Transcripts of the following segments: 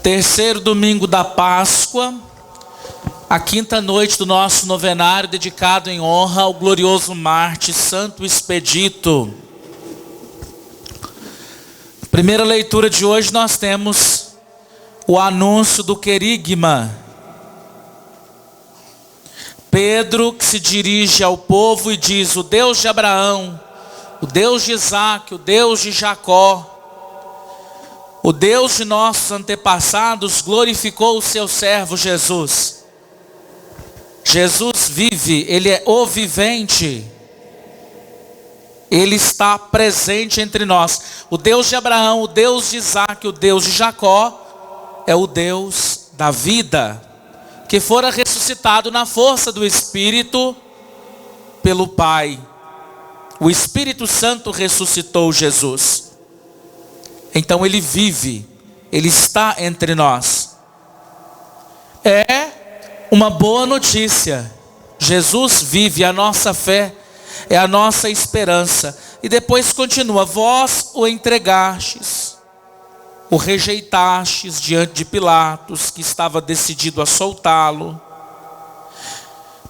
Terceiro domingo da Páscoa, a quinta noite do nosso novenário dedicado em honra ao glorioso Marte Santo Expedito. Primeira leitura de hoje nós temos o anúncio do querigma. Pedro que se dirige ao povo e diz: o Deus de Abraão, o Deus de Isaac, o Deus de Jacó, o Deus de nossos antepassados glorificou o seu servo Jesus. Jesus vive, Ele é o vivente. Ele está presente entre nós. O Deus de Abraão, o Deus de Isaac, o Deus de Jacó é o Deus da vida, que fora ressuscitado na força do Espírito pelo Pai. O Espírito Santo ressuscitou Jesus. Então Ele vive, Ele está entre nós. É uma boa notícia. Jesus vive, a nossa fé é a nossa esperança. E depois continua: vós o entregastes, o rejeitastes diante de Pilatos, que estava decidido a soltá-lo.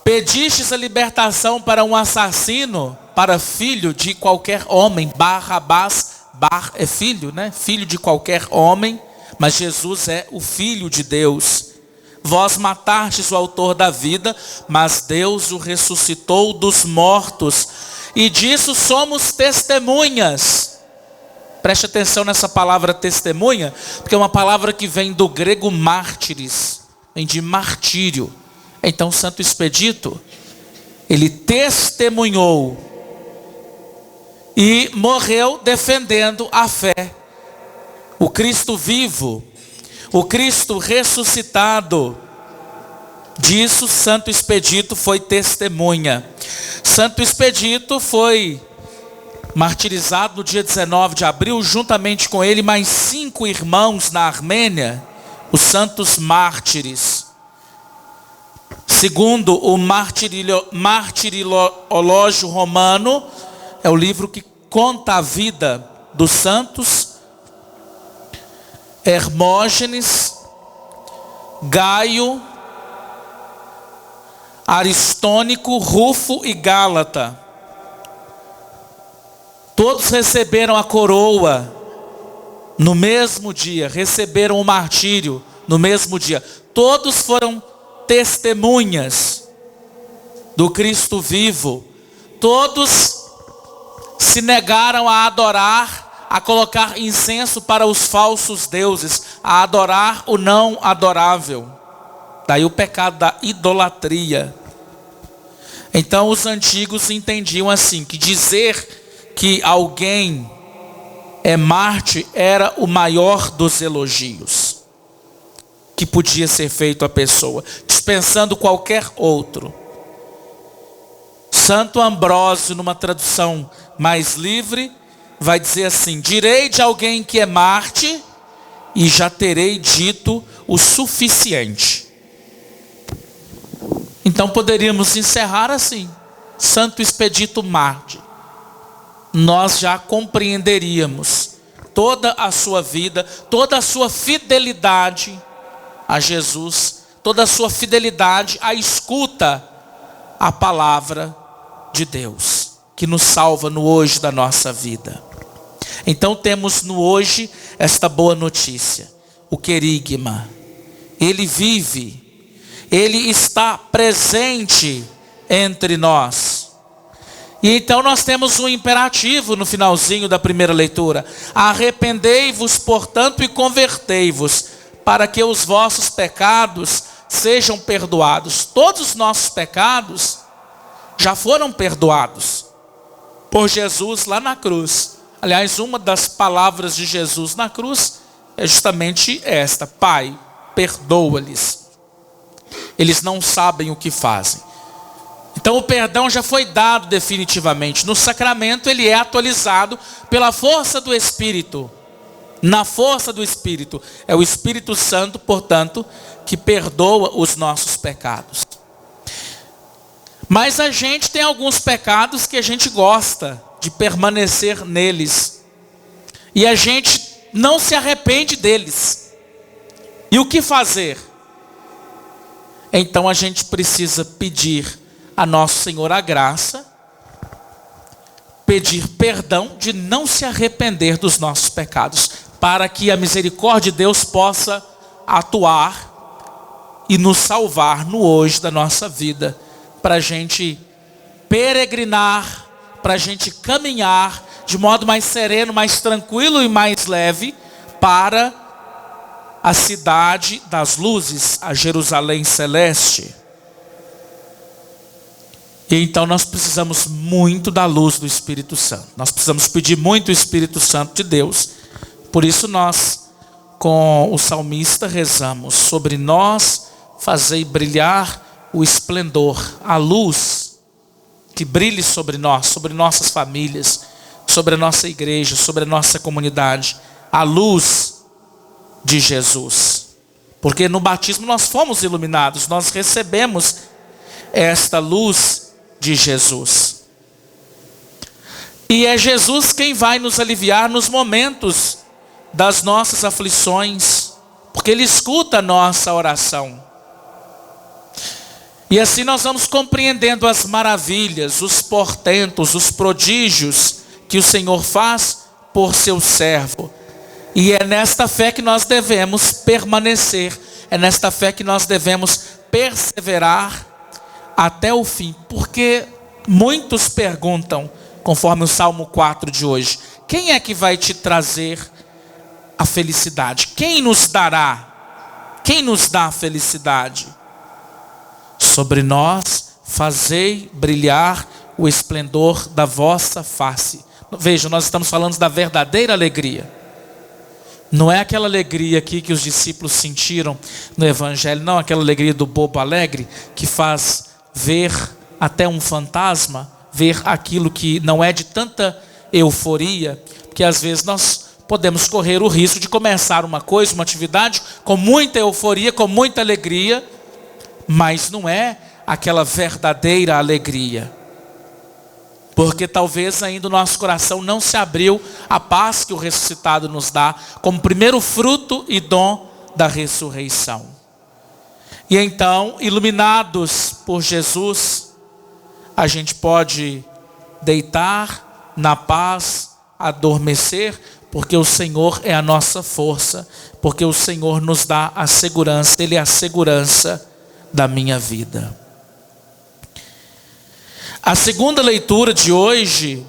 Pedistes a libertação para um assassino, para filho de qualquer homem. Barrabás, Bar é filho, né? Filho de qualquer homem, mas Jesus é o Filho de Deus. Vós matastes o autor da vida, mas Deus o ressuscitou dos mortos, e disso somos testemunhas. Preste atenção nessa palavra testemunha, porque é uma palavra que vem do grego mártires, vem de martírio. Então Santo Expedito, ele testemunhou e morreu defendendo a fé. O Cristo vivo, o Cristo ressuscitado. Disso Santo Expedito foi testemunha. Santo Expedito foi martirizado no dia 19 de abril, juntamente com ele mais 5 irmãos na Armênia, os santos mártires. Segundo o Martirilógio Romano, é o livro que conta a vida dos santos, Hermógenes, Gaio, Aristônico, Rufo e Gálata. Todos receberam a coroa no mesmo dia, receberam o martírio no mesmo dia. Todos foram testemunhas do Cristo vivo. Todos se negaram a adorar, a colocar incenso para os falsos deuses, a adorar o não adorável. Daí o pecado da idolatria. Então os antigos entendiam assim, que dizer que alguém é Marte era o maior dos elogios que podia ser feito à pessoa, dispensando qualquer outro. Santo Ambrósio, numa tradução mais livre, vai dizer assim: direi de alguém que é Marte e já terei dito o suficiente. Então poderíamos encerrar assim: Santo Expedito Marte. Nós já compreenderíamos toda a sua vida, toda a sua fidelidade a Jesus, toda a sua fidelidade à escuta à palavra de Deus, que nos salva no hoje da nossa vida. Então temos no hoje esta boa notícia: o querigma, ele vive, ele está presente entre nós. E então nós temos um imperativo no finalzinho da primeira leitura: arrependei-vos, portanto, e convertei-vos, para que os vossos pecados sejam perdoados. Todos os nossos pecados já foram perdoados por Jesus lá na cruz. Aliás, uma das palavras de Jesus na cruz é justamente esta: Pai, perdoa-lhes, eles não sabem o que fazem. Então o perdão já foi dado definitivamente. No sacramento ele é atualizado pela força do Espírito. Na força do Espírito. É o Espírito Santo, portanto, que perdoa os nossos pecados. Mas a gente tem alguns pecados que a gente gosta de permanecer neles. E a gente não se arrepende deles. E o que fazer? Então a gente precisa pedir a nosso Senhor a graça, pedir perdão de não se arrepender dos nossos pecados, para que a misericórdia de Deus possa atuar e nos salvar no hoje da nossa vida, para a gente peregrinar, para a gente caminhar de modo mais sereno, mais tranquilo e mais leve para a cidade das luzes, a Jerusalém celeste. E então nós precisamos muito da luz do Espírito Santo. Nós precisamos pedir muito o Espírito Santo de Deus. Por isso nós, com o salmista, rezamos: sobre nós fazei brilhar o esplendor, a luz que brilhe sobre nós, sobre nossas famílias, sobre a nossa igreja, sobre a nossa comunidade, a luz de Jesus. Porque no batismo nós fomos iluminados, nós recebemos esta luz de Jesus. E é Jesus quem vai nos aliviar nos momentos das nossas aflições, porque Ele escuta a nossa oração. E assim nós vamos compreendendo as maravilhas, os portentos, os prodígios que o Senhor faz por seu servo. E é nesta fé que nós devemos permanecer, é nesta fé que nós devemos perseverar até o fim. Porque muitos perguntam, conforme o Salmo 4 de hoje: quem é que vai te trazer a felicidade? Quem nos dará? Quem nos dá a felicidade? Sobre nós fazei brilhar o esplendor da vossa face. Veja, nós estamos falando da verdadeira alegria. Não é aquela alegria aqui que os discípulos sentiram no Evangelho, não, aquela alegria do bobo alegre, que faz ver até um fantasma, ver aquilo que não é de tanta euforia, porque às vezes nós podemos correr o risco de começar uma coisa, uma atividade, com muita euforia, com muita alegria, mas não é aquela verdadeira alegria. Porque talvez ainda o nosso coração não se abriu à paz que o ressuscitado nos dá, como primeiro fruto e dom da ressurreição. E então, iluminados por Jesus, a gente pode deitar na paz, adormecer, porque o Senhor é a nossa força, porque o Senhor nos dá a segurança, Ele é a segurança da minha vida. A segunda leitura de hoje,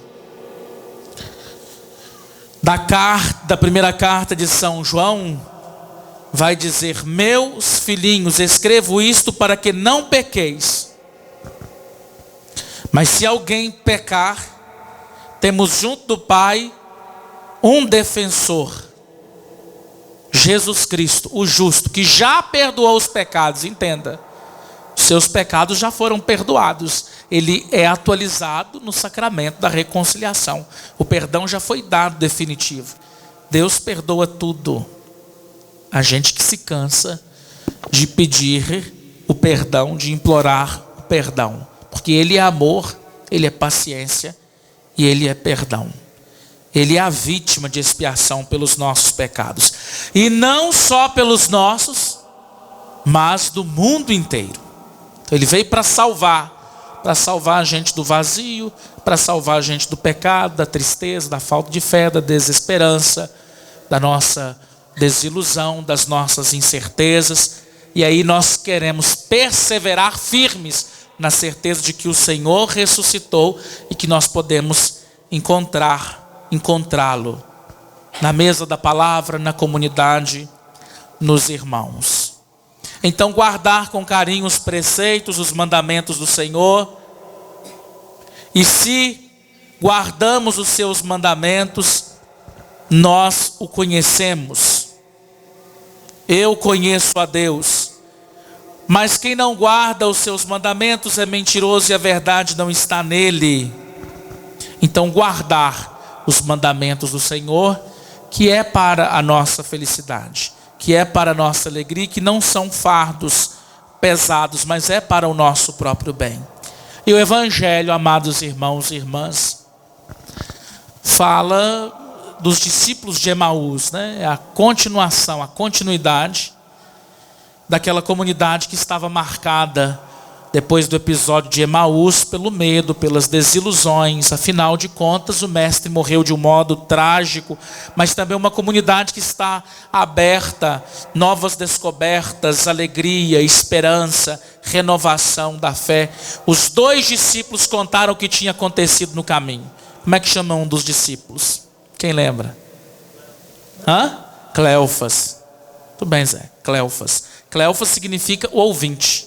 da primeira carta de São João, vai dizer: meus filhinhos, escrevo isto para que não pequeis. Mas se alguém pecar, temos junto do Pai um defensor, Jesus Cristo, o justo, que já perdoou os pecados. Entenda, seus pecados já foram perdoados. Ele é atualizado no sacramento da reconciliação. O perdão já foi dado definitivo. Deus perdoa tudo. A gente que se cansa de pedir o perdão, de implorar o perdão. Porque Ele é amor, Ele é paciência e Ele é perdão. Ele é a vítima de expiação pelos nossos pecados. E não só pelos nossos, mas do mundo inteiro. Então Ele veio para salvar a gente do vazio, para salvar a gente do pecado, da tristeza, da falta de fé, da desesperança, da nossa desilusão, das nossas incertezas. E aí nós queremos perseverar firmes na certeza de que o Senhor ressuscitou e que nós podemos encontrá-lo na mesa da palavra, na comunidade, nos irmãos. Então, guardar com carinho os preceitos, os mandamentos do Senhor. E se guardamos os seus mandamentos, nós o conhecemos. Eu conheço a Deus. Mas quem não guarda os seus mandamentos é mentiroso e a verdade não está nele. Então, guardar os mandamentos do Senhor, que é para a nossa felicidade, que é para a nossa alegria, que não são fardos pesados, mas é para o nosso próprio bem. E o Evangelho, amados irmãos e irmãs, fala dos discípulos de Emaús, né? É a continuação, a continuidade daquela comunidade que estava marcada depois do episódio de Emaús pelo medo, pelas desilusões. Afinal de contas, o mestre morreu de um modo trágico, mas também uma comunidade que está aberta, novas descobertas, alegria, esperança, renovação da fé. Os 2 discípulos contaram o que tinha acontecido no caminho. Como é que chama um dos discípulos? Quem lembra? Cleofas. Tudo bem, Zé. Cleofas. Cleofas significa o ouvinte.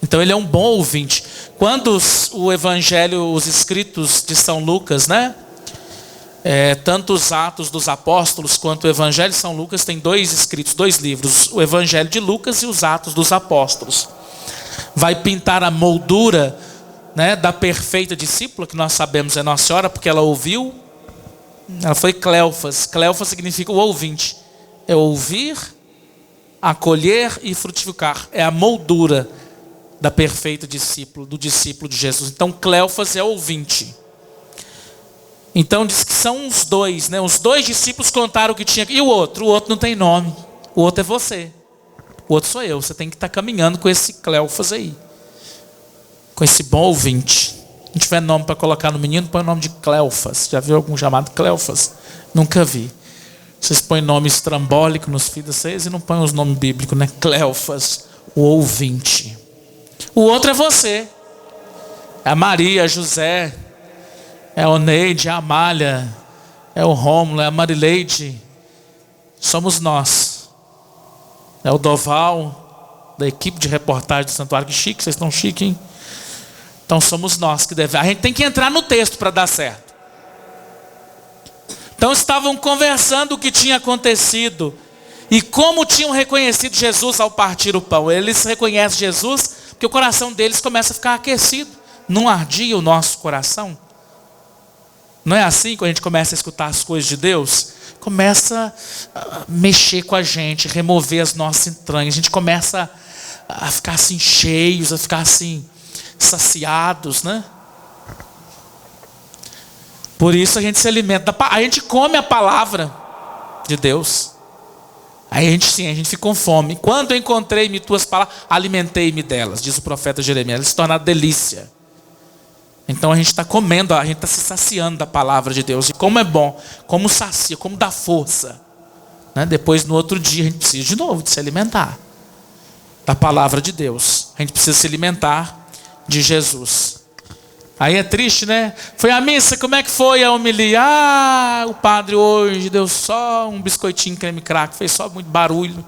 Então ele é um bom ouvinte. Quando o evangelho, os escritos de São Lucas, tanto os Atos dos Apóstolos quanto o Evangelho de São Lucas tem 2 escritos, 2 livros, o Evangelho de Lucas e os Atos dos Apóstolos. Vai pintar a moldura, da perfeita discípula, que nós sabemos é Nossa Senhora, porque ela ouviu. Ela foi Cleofas. Cleofas significa o ouvinte. É ouvir, acolher e frutificar. É a moldura da perfeita discípulo, do discípulo de Jesus. Então Cleofas é ouvinte. Então diz que são os 2, os 2 discípulos contaram o que tinha. E o outro não tem nome. O outro é você. O outro sou eu. Você tem que estar caminhando com esse Cleofas aí, com esse bom ouvinte. Se não tiver nome para colocar no menino, põe o nome de Cleofas. Já viu algum chamado Cleofas? Nunca vi. Vocês põem nome estrambólico nos filhos de vocês e não põem os nomes bíblicos, Cleofas, o ouvinte. O outro é você. É a Maria, é José, é a Oneide, é a Amália, é o Rômulo, é a Marileide. Somos nós. É o Doval, da equipe de reportagem do Santuário. Que chique, vocês estão chique, hein? Então somos nós que devemos. A gente tem que entrar no texto para dar certo. Então estavam conversando o que tinha acontecido e como tinham reconhecido Jesus ao partir o pão. Eles reconhecem Jesus porque o coração deles começa a ficar aquecido. Não ardia o nosso coração? Não é assim quando a gente começa a escutar as coisas de Deus? Começa a mexer com a gente, remover as nossas entranhas. A gente começa a ficar assim cheios, a ficar assim saciados, Por isso a gente se alimenta, a gente come a palavra de Deus. Aí a gente fica com fome. Quando eu encontrei-me tuas palavras, alimentei-me delas, diz o profeta Jeremias. Elas se tornaram delícia. Então a gente está comendo, a gente está se saciando da palavra de Deus. E como é bom, como sacia, como dá força. Depois no outro dia a gente precisa de novo de se alimentar da palavra de Deus. A gente precisa se alimentar de Jesus. Aí é triste, Foi a missa, como é que foi a homilia? O padre hoje deu só um biscoitinho creme crack, fez só muito barulho.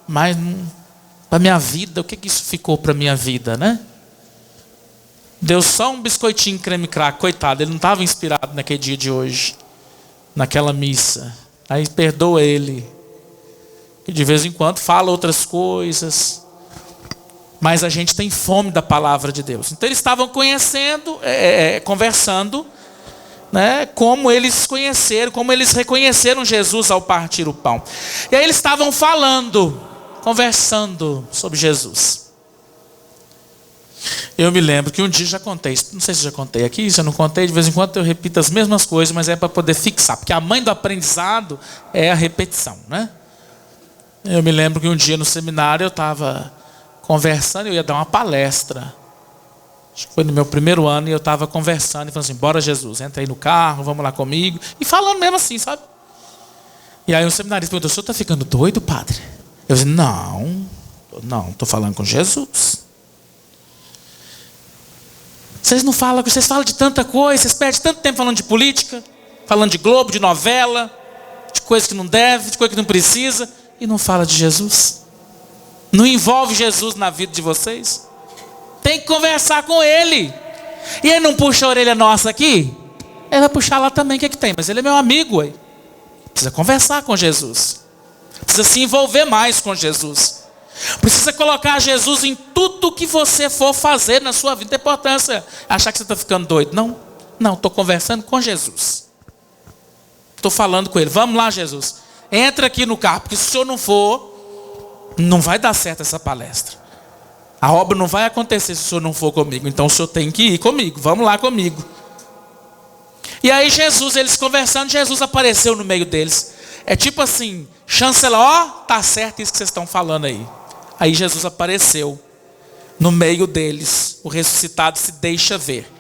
Mas para minha vida, o que isso ficou para minha vida, Deu só um biscoitinho creme crack, coitado, ele não estava inspirado naquele dia de hoje, naquela missa. Aí perdoa ele. E de vez em quando fala outras coisas. Mas a gente tem fome da palavra de Deus. Então eles estavam conversando, como eles conheceram, como eles reconheceram Jesus ao partir o pão. E aí eles estavam conversando sobre Jesus. Eu me lembro que um dia já contei, não sei se já contei aqui, se eu não contei, de vez em quando eu repito as mesmas coisas, mas é para poder fixar, porque a mãe do aprendizado é a repetição, Eu me lembro que um dia no seminário eu estava conversando, eu ia dar uma palestra. Acho que foi no meu primeiro ano, e eu estava conversando, e falando assim, bora Jesus, entra aí no carro, vamos lá comigo. E falando mesmo assim, sabe? E aí um seminarista perguntou, o senhor está ficando doido, padre? Eu disse, não, estou falando com Jesus. Vocês não falam, vocês falam de tanta coisa, vocês perdem tanto tempo falando de política, falando de Globo, de novela, de coisa que não deve, de coisa que não precisa, e não fala de Jesus. Não envolve Jesus na vida de vocês. Tem que conversar com Ele. E ele não puxa a orelha nossa aqui? Ele vai puxar lá também, o que tem? Mas ele é meu amigo, ué. Precisa conversar com Jesus. Precisa se envolver mais com Jesus. Precisa colocar Jesus em tudo que você for fazer na sua vida. Não tem importância achar que você está ficando doido. Não, estou conversando com Jesus. Estou falando com Ele. Vamos lá, Jesus. Entra aqui no carro, porque se o senhor não for, não vai dar certo essa palestra. A obra não vai acontecer se o senhor não for comigo. Então o senhor tem que ir comigo. Vamos lá comigo. E aí Jesus, eles conversando, Jesus apareceu no meio deles. É tipo assim, chanceler, tá certo isso que vocês estão falando aí. Aí Jesus apareceu no meio deles. O ressuscitado se deixa ver.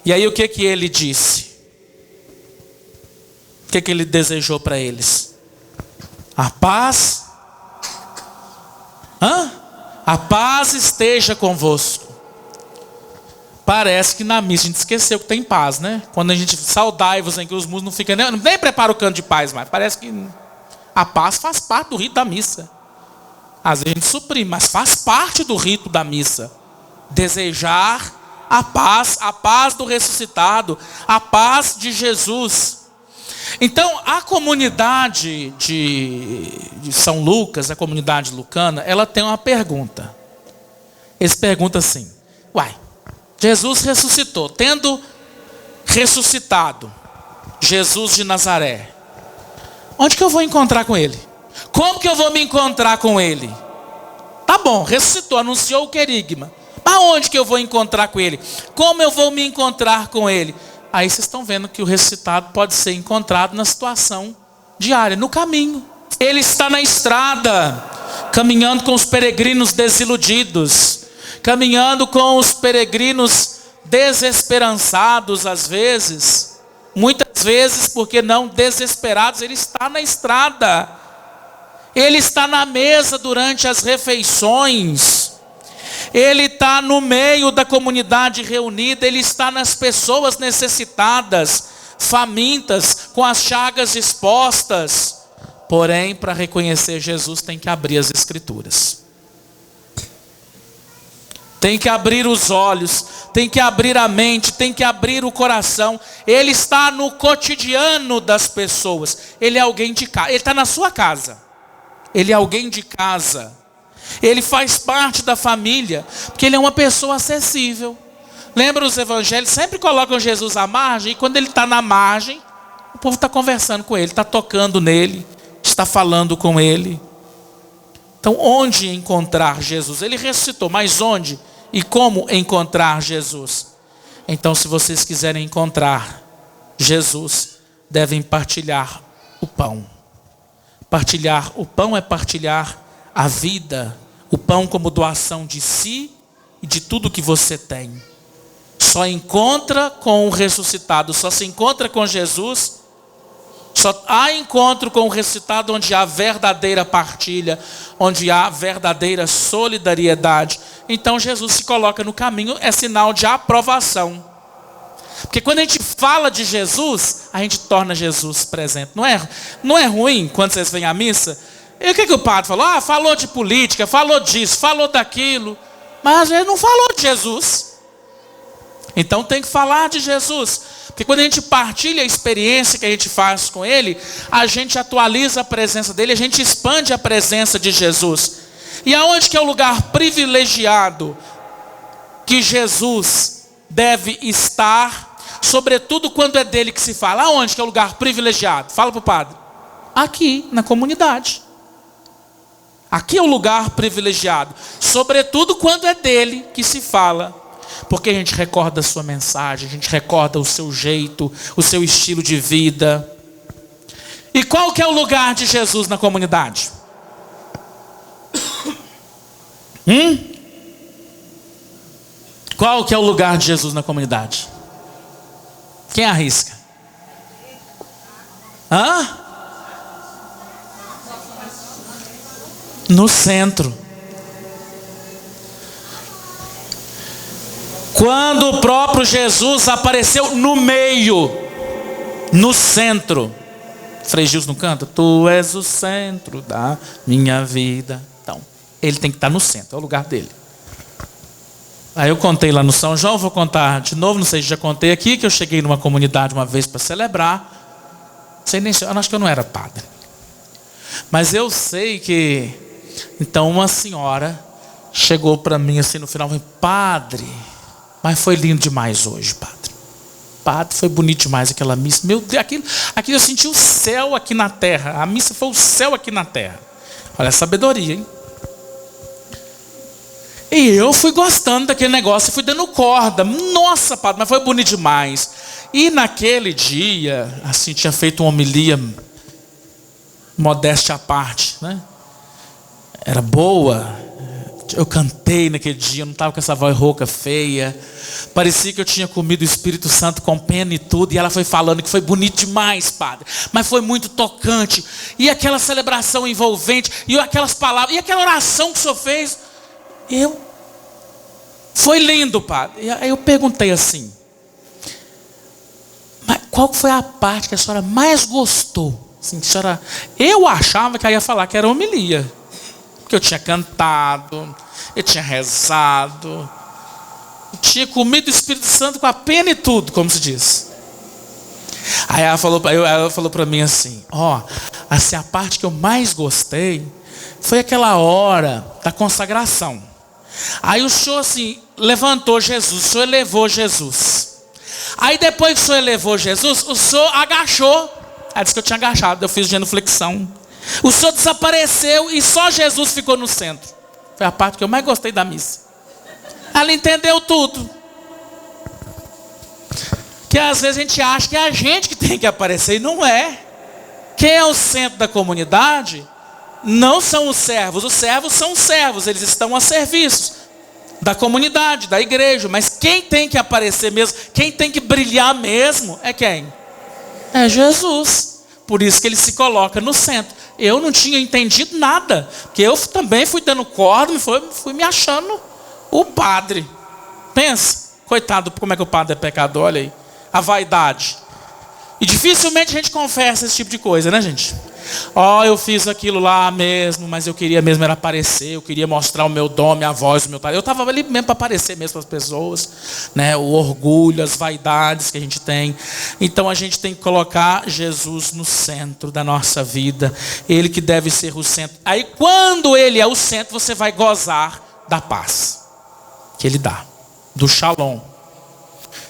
E aí o que ele disse? O que ele desejou para eles? A paz. A paz esteja convosco. Parece que na missa a gente esqueceu que tem paz, né? Quando a gente saudai-vos em que os músicos não ficam nem prepara o canto de paz mais. Parece que a paz faz parte do rito da missa. Às vezes a gente suprime, mas faz parte do rito da missa. Desejar a paz do ressuscitado, a paz de Jesus. Então, a comunidade de São Lucas, a comunidade lucana, ela tem uma pergunta. Eles perguntam assim: Jesus ressuscitou, tendo ressuscitado Jesus de Nazaré, onde que eu vou encontrar com ele? Como que eu vou me encontrar com ele? Tá bom, ressuscitou, anunciou o querigma. Mas onde que eu vou encontrar com ele? Como eu vou me encontrar com ele? Aí vocês estão vendo que o ressuscitado pode ser encontrado na situação diária, no caminho. Ele está na estrada, caminhando com os peregrinos desiludidos, caminhando com os peregrinos desesperançados às vezes. Muitas vezes, porque não desesperados, ele está na estrada. Ele está na mesa durante as refeições. Ele está no meio da comunidade reunida. Ele está nas pessoas necessitadas, famintas, com as chagas expostas. Porém, para reconhecer Jesus, tem que abrir as Escrituras. Tem que abrir os olhos, tem que abrir a mente, tem que abrir o coração. Ele está no cotidiano das pessoas. Ele é alguém de casa, ele está na sua casa. Ele é alguém de casa. Ele faz parte da família, porque ele é uma pessoa acessível. Lembra os evangelhos? Sempre colocam Jesus à margem, e quando ele está na margem, o povo está conversando com ele, está tocando nele, está falando com ele. Então, onde encontrar Jesus? Ele ressuscitou, mas onde e como encontrar Jesus? Então, se vocês quiserem encontrar Jesus, devem partilhar o pão. Partilhar o pão é partilhar a vida. O pão como doação de si e de tudo que você tem. Só encontra com o ressuscitado, só se encontra com Jesus. Só há encontro com o ressuscitado onde há verdadeira partilha, onde há verdadeira solidariedade. Então Jesus se coloca no caminho, é sinal de aprovação. Porque quando a gente fala de Jesus, a gente torna Jesus presente. Não é ruim quando vocês vêm à missa? E o que o padre falou? Falou de política, falou disso, falou daquilo. Mas às vezes não falou de Jesus. Então tem que falar de Jesus. Porque quando a gente partilha a experiência que a gente faz com Ele, a gente atualiza a presença dEle, a gente expande a presença de Jesus. E aonde que é o lugar privilegiado que Jesus deve estar, sobretudo quando é dele que se fala? Aonde que é o lugar privilegiado? Fala para o padre. Aqui, na comunidade. Aqui é o lugar privilegiado, sobretudo quando é dele que se fala. Porque a gente recorda a sua mensagem, a gente recorda o seu jeito, o seu estilo de vida. E qual que é o lugar de Jesus na comunidade? Qual que é o lugar de Jesus na comunidade? Quem arrisca? No centro. Quando o próprio Jesus apareceu no meio, no centro. Frei Gilson não canta? Tu és o centro da minha vida. Então, ele tem que estar no centro, é o lugar dele. Aí eu contei lá no São João, vou contar de novo, não sei se já contei aqui, que eu cheguei numa comunidade uma vez para celebrar. Não sei nem se, eu acho que eu não era padre. Mas eu sei que, então uma senhora chegou para mim assim no final, falou: padre, mas foi lindo demais hoje, padre. Padre, foi bonito demais aquela missa. Meu Deus, aquilo eu senti o céu aqui na terra. A missa foi o céu aqui na terra. Olha a sabedoria, hein? E eu fui gostando daquele negócio, fui dando corda. Nossa, padre, mas foi bonito demais. E naquele dia, assim, tinha feito uma homilia, modéstia à parte, né? era boa. Eu cantei naquele dia, eu não estava com essa voz rouca, feia. Parecia que eu tinha comido o Espírito Santo com pena e tudo. E ela foi falando que foi bonito demais, padre. Mas foi muito tocante. E aquela celebração envolvente. E aquelas palavras. E aquela oração que o senhor fez. Foi lindo, padre. E aí eu perguntei assim: mas qual foi a parte que a senhora mais gostou? Assim, eu achava que ela ia falar que era homilia. Porque eu tinha cantado, eu tinha rezado, eu tinha comido o Espírito Santo com a pena e tudo, como se diz. Aí ela falou para mim assim: assim, a parte que eu mais gostei foi aquela hora da consagração. Aí o senhor assim, levantou Jesus, o senhor elevou Jesus. Aí depois que o senhor elevou Jesus, o senhor agachou. Ela disse que eu tinha agachado, eu fiz genuflexão. O senhor desapareceu e só Jesus ficou no centro. Foi a parte que eu mais gostei da missa. Ela entendeu tudo. Que às vezes a gente acha que é a gente que tem que aparecer, e não é. Quem é o centro da comunidade não são os servos são os servos, eles estão a serviço da comunidade, da igreja. Mas quem tem que aparecer mesmo, quem tem que brilhar mesmo, é quem? É Jesus. Por isso que ele se coloca no centro. Eu não tinha entendido nada, porque eu também fui dando corda e fui me achando o padre. Pensa, coitado, como é que o padre é pecador, olha aí, a vaidade. E dificilmente a gente confessa esse tipo de coisa, né, gente? Eu fiz aquilo lá mesmo, mas eu queria mesmo era aparecer, eu queria mostrar o meu dom, minha voz, o meu talento. Eu estava ali mesmo para aparecer mesmo para as pessoas, né? O orgulho, as vaidades que a gente tem. Então a gente tem que colocar Jesus no centro da nossa vida, ele que deve ser o centro. Aí quando ele é o centro, você vai gozar da paz que ele dá, do shalom.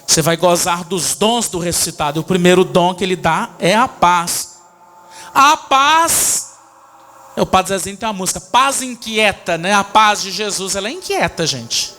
Você vai gozar dos dons do ressuscitado. O primeiro dom que ele dá é a paz. A paz, o Padre Zezinho tem uma música, paz inquieta, né? A paz de Jesus, ela é inquieta, gente.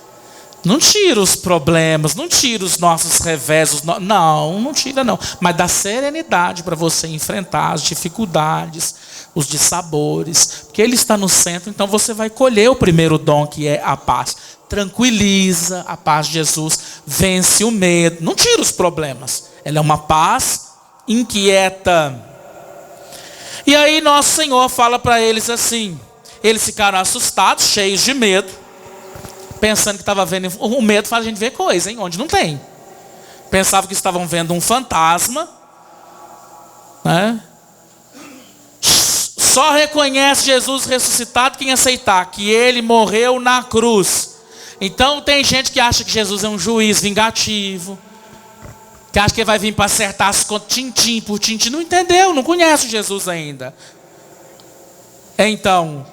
Não tira os problemas, não tira os nossos revés, não tira não. Mas dá serenidade para você enfrentar as dificuldades, os dissabores. Porque ele está no centro, então você vai colher o primeiro dom que é a paz. Tranquiliza, a paz de Jesus vence o medo, não tira os problemas. Ela é uma paz inquieta. E aí nosso Senhor fala para eles assim, eles ficaram assustados, cheios de medo, pensando que estava vendo, o medo faz a gente ver coisa, hein, onde não tem. Pensavam que estavam vendo um fantasma, né? Só reconhece Jesus ressuscitado quem aceitar que ele morreu na cruz. Então tem gente que acha que Jesus é um juiz vingativo, que acha que ele vai vir para acertar as contas tintim por tintim. Não entendeu, não conhece Jesus ainda. Então,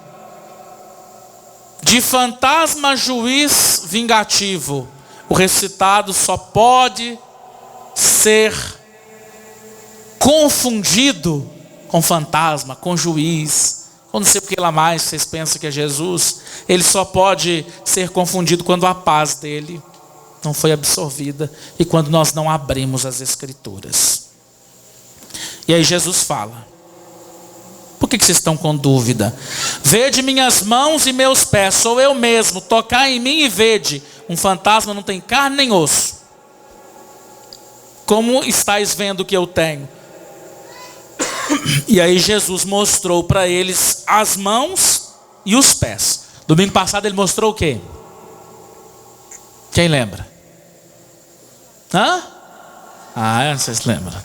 de fantasma juiz vingativo, o ressuscitado só pode ser confundido com fantasma, com juiz, com não sei o que lá mais vocês pensam que é Jesus. Ele só pode ser confundido quando a paz dele não foi absorvida e quando nós não abrimos as Escrituras. E aí Jesus fala: por que vocês estão com dúvida? Vede minhas mãos e meus pés, sou eu mesmo, tocai em mim e vede. Um fantasma não tem carne nem osso. Como estáis vendo que eu tenho? E aí Jesus mostrou para eles as mãos e os pés. Domingo passado ele mostrou o quê? Quem lembra? Vocês lembram?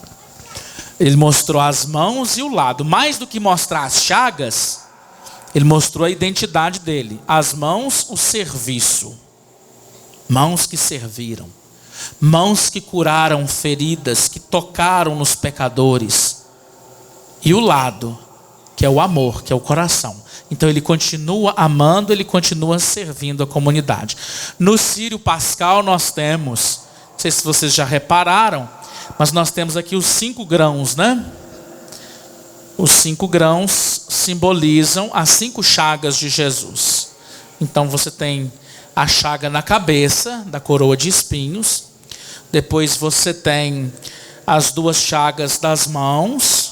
Ele mostrou as mãos e o lado. Mais do que mostrar as chagas, ele mostrou a identidade dele. As mãos, o serviço. Mãos que serviram. Mãos que curaram feridas, que tocaram nos pecadores. E o lado, que é o amor, que é o coração. Então ele continua amando, ele continua servindo a comunidade. No Círio Pascal nós temos, não sei se vocês já repararam, mas nós temos aqui os 5 grãos, né? Os 5 grãos simbolizam as 5 chagas de Jesus. Então você tem a chaga na cabeça, da coroa de espinhos. Depois você tem as 2 chagas das mãos,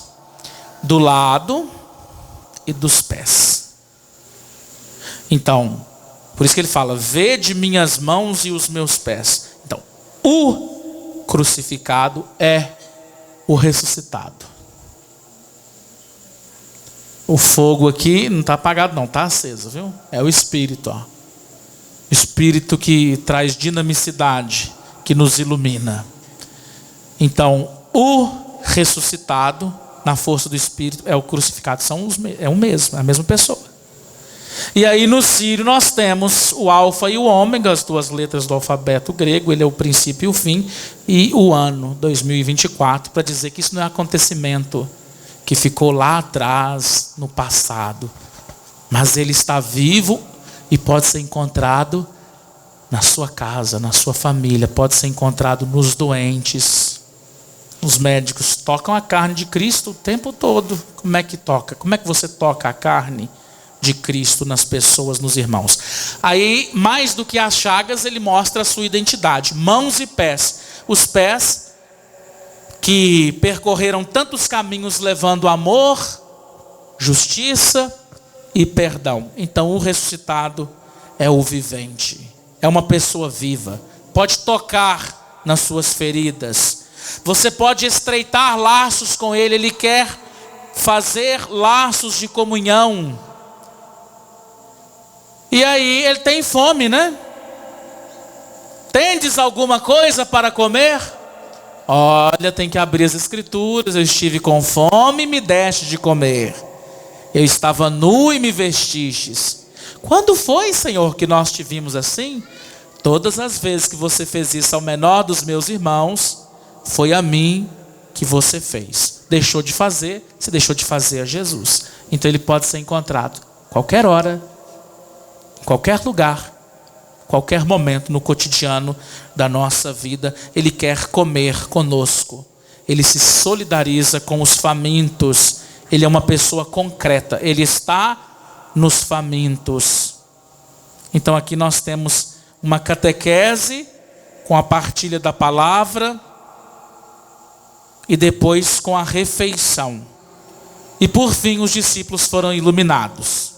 do lado e dos pés. Então, por isso que ele fala: vede minhas mãos e os meus pés. Então, o crucificado é o ressuscitado. O fogo aqui não está apagado não, está aceso, viu? É o Espírito, ó. Espírito que traz dinamicidade, que nos ilumina. Então, o ressuscitado, na força do Espírito, é o crucificado. É o mesmo, é a mesma pessoa. E aí no Sírio nós temos o alfa e o ômega, as duas letras do alfabeto grego. Ele é o princípio e o fim. E o ano 2024, para dizer que isso não é acontecimento que ficou lá atrás, no passado, mas ele está vivo e pode ser encontrado na sua casa, na sua família, pode ser encontrado nos doentes. Os médicos tocam a carne de Cristo o tempo todo. Como é que toca? Como é que você toca a carne de Cristo nas pessoas, nos irmãos? Aí, mais do que as chagas, ele mostra a sua identidade: mãos e pés. Os pés que percorreram tantos caminhos levando amor, justiça e perdão. Então o ressuscitado é o vivente, é uma pessoa viva, pode tocar nas suas feridas, você pode estreitar laços com ele. Ele quer fazer laços de comunhão. E aí ele tem fome, né? Tendes alguma coisa para comer? Olha, tem que abrir as escrituras. Eu estive com fome e me deste de comer. Eu estava nu e me vestistes. Quando foi, Senhor, que nós te vimos assim? Todas as vezes que você fez isso ao menor dos meus irmãos, foi a mim que você fez. Deixou de fazer, você deixou de fazer a Jesus. Então ele pode ser encontrado qualquer hora, em qualquer lugar, qualquer momento no cotidiano da nossa vida. Ele quer comer conosco. Ele se solidariza com os famintos. Ele é uma pessoa concreta. Ele está nos famintos. Então aqui nós temos uma catequese com a partilha da palavra e depois com a refeição. E por fim os discípulos foram iluminados.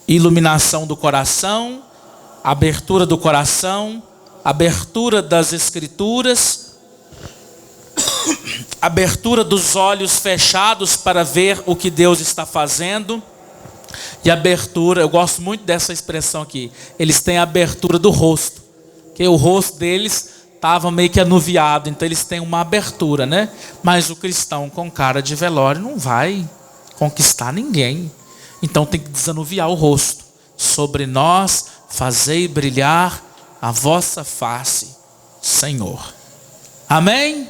Iluminação do coração, abertura do coração, abertura das escrituras, abertura dos olhos fechados para ver o que Deus está fazendo, e abertura, eu gosto muito dessa expressão aqui, eles têm a abertura do rosto, que o rosto deles estava meio que anuviado, então eles têm uma abertura, né? Mas o cristão com cara de velório não vai conquistar ninguém. Então tem que desanuviar o rosto. Sobre nós fazei brilhar a vossa face, Senhor. Amém?